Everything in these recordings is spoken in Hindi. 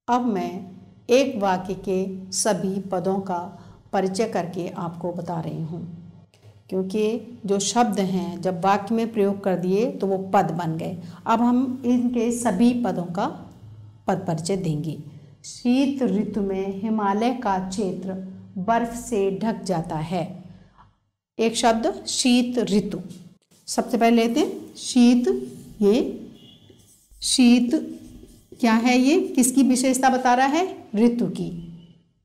अब मैं एक वाक्य के सभी पदों का परिचय करके आपको बता रही हूँ, क्योंकि जो शब्द हैं जब वाक्य में प्रयोग कर दिए तो वो पद बन गए। अब हम इनके सभी पदों का पद परिचय देंगे। शीत ऋतु में हिमालय का क्षेत्र बर्फ से ढक जाता है। एक शब्द शीत ऋतु। सबसे पहले लेते हैं शीत। ये शीत क्या है? ये किसकी विशेषता बता रहा है? ऋतु की।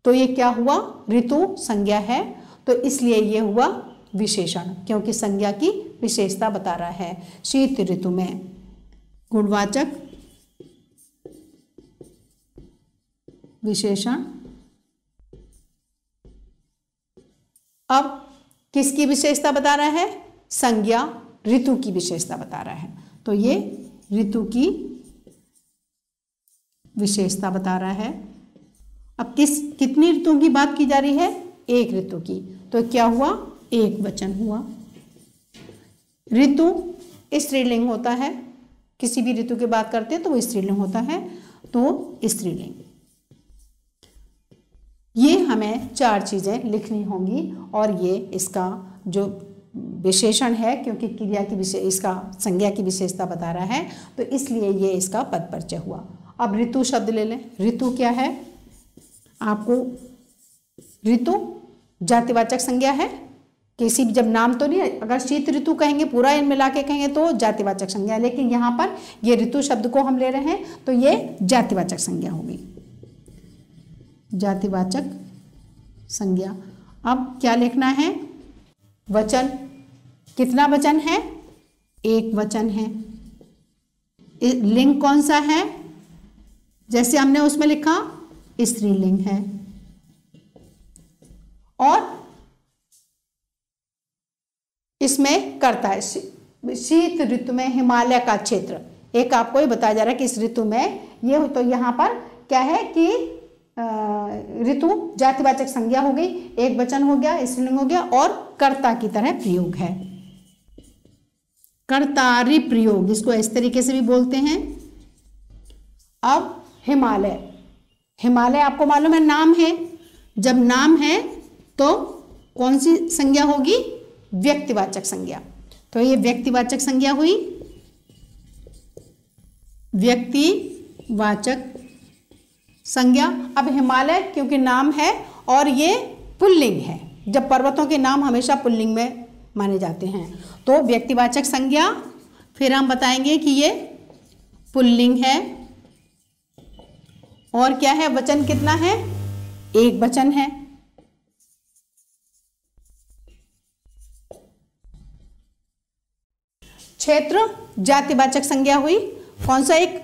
तो ये क्या हुआ? ऋतु संज्ञा है, तो इसलिए ये हुआ विशेषण, क्योंकि संज्ञा की विशेषता बता रहा है। शीत ऋतु में गुणवाचक विशेषण। अब किसकी विशेषता बता रहा है? संज्ञा ऋतु की विशेषता बता रहा है, तो ये ऋतु की विशेषता बता रहा है। अब कितनी ऋतुओं की बात की जा रही है? एक ऋतु की। तो क्या हुआ? एक वचन हुआ। ऋतु स्त्रीलिंग होता है, किसी भी ऋतु की बात करते हैं तो वो स्त्रीलिंग होता है, तो स्त्रीलिंग। ये हमें 4 चीजें लिखनी होंगी और ये इसका जो विशेषण है, क्योंकि क्रिया की इसका संज्ञा की विशेषता बता रहा है, तो इसलिए ये इसका पद परिचय हुआ। अब ऋतु शब्द ले लें। ऋतु क्या है? आपको ऋतु जातिवाचक संज्ञा है, किसी भी जब नाम तो नहीं, अगर शीत ऋतु कहेंगे पूरा इन मिला के कहेंगे तो जातिवाचक संज्ञा है, लेकिन यहाँ पर ये ऋतु शब्द को हम ले रहे हैं तो ये जातिवाचक संज्ञा होगी, जातिवाचक संज्ञा। अब क्या लिखना है? वचन। कितना वचन है? एक वचन है। लिंग कौन सा है? जैसे हमने उसमें लिखा स्त्रीलिंग है। और इसमें करता है शीत ऋतु में हिमालय का क्षेत्र। एक आपको ये बताया जा रहा है कि इस ऋतु में ये, तो यहां पर क्या है कि ऋतु जातिवाचक संज्ञा हो गई, एक वचन हो गया, स्त्रीलिंग हो गया, और कर्ता की तरह प्रयोग है। कर्तारी प्रयोग, इसको इस तरीके से भी बोलते हैं। अब हिमालय। हिमालय आपको मालूम है नाम है। जब नाम है तो कौन सी संज्ञा होगी? व्यक्तिवाचक संज्ञा। तो ये व्यक्तिवाचक संज्ञा हुई, व्यक्तिवाचक संज्ञा। अब हिमालय क्योंकि नाम है और ये पुल्लिंग है, जब पर्वतों के नाम हमेशा पुल्लिंग में माने जाते हैं, तो व्यक्तिवाचक संज्ञा। फिर हम बताएंगे कि ये पुल्लिंग है, और क्या है? वचन कितना है? एक वचन है। क्षेत्र जातिवाचक संज्ञा हुई, कौन सा? एक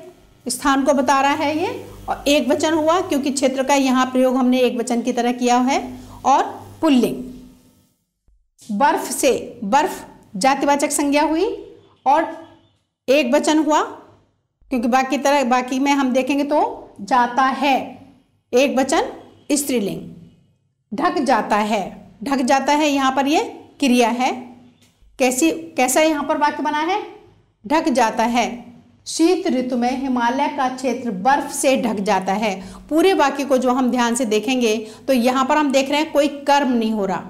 स्थान को बता रहा है ये, और एक वचन हुआ क्योंकि क्षेत्र का यहां प्रयोग हमने एक वचन की तरह किया है। और पुल्लिंग। बर्फ से, बर्फ जातिवाचक संज्ञा हुई और एक वचन हुआ, क्योंकि बाकी में हम देखेंगे तो जाता है, एक वचन स्त्रीलिंग। ढक जाता है, ढक जाता है यहां पर ये क्रिया है। कैसा यहां पर वाक्य बना है? ढक जाता है। शीत ऋतु में हिमालय का क्षेत्र बर्फ से ढक जाता है। पूरे वाक्य को जो हम ध्यान से देखेंगे तो यहां पर हम देख रहे हैं कोई कर्म नहीं हो रहा,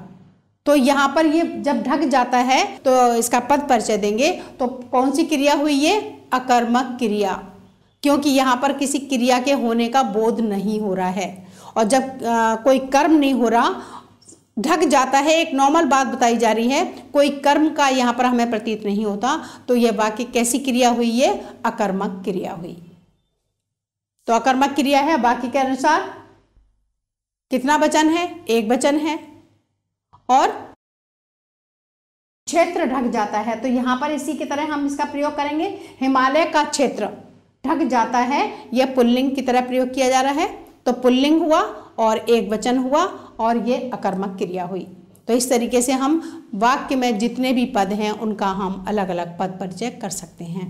तो यहां पर ये जब ढक जाता है तो इसका पद परिचय देंगे। तो कौन सी क्रिया हुई? ये अकर्मक क्रिया, क्योंकि यहां पर किसी क्रिया के होने का बोध नहीं हो रहा है। और जब कोई कर्म नहीं हो रहा, ढक जाता है, एक नॉर्मल बात बताई जा रही है, कोई कर्म का यहाँ पर हमें प्रतीत नहीं होता, तो यह वाक्य कैसी क्रिया हुई? ये अकर्मक क्रिया हुई। तो अकर्मक क्रिया है। वाक्य के अनुसार कितना वचन है? एक वचन है। और क्षेत्र ढक जाता है, तो यहां पर इसी की तरह हम इसका प्रयोग करेंगे। हिमालय का क्षेत्र ढक जाता है, यह पुल्लिंग की तरह प्रयोग किया जा रहा है, तो पुल्लिंग हुआ और एक वचन हुआ और ये अकर्मक क्रिया हुई। तो इस तरीके से हम वाक्य में जितने भी पद हैं उनका हम अलग अलग पद परिचय कर सकते हैं।